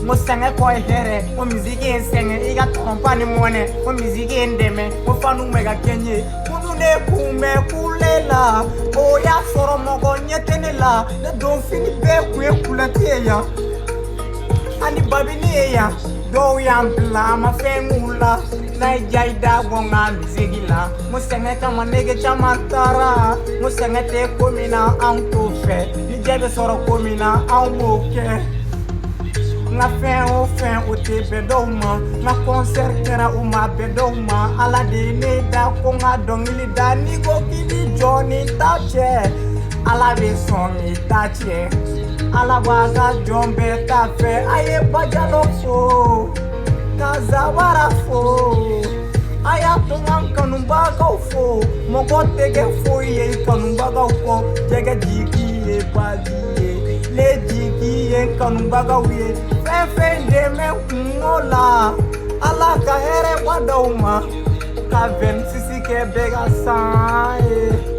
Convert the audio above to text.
Mo sanga koi here, mo music in senge, iga company mone, mo music in deme, mo fanu mega kenye, kunune kume kulela, o ya soro mogo nyetenela, na don fini be kwe kulateya, ani babini ya, do yampla ma fengula, na jaida gonga mizigila, mo sanga kama nege chamantara, mo sanga te komina antofe, ni jebe soro komina anmoke. Na fin o te bedoma na concert kera uma bedoma ala de ne da ko nga dongili da ni go kidi Johnny tache ala be songi tache ala baga jombe tafe aye bajalo fo kazawara fo aya tongan kanumbaga fo moko tege fo ye kanumbaga fo tege jiki e bagie le jiki e kanumbaga wiye fende me ngola ala ka here wadoma ka ven sisi ke bega sai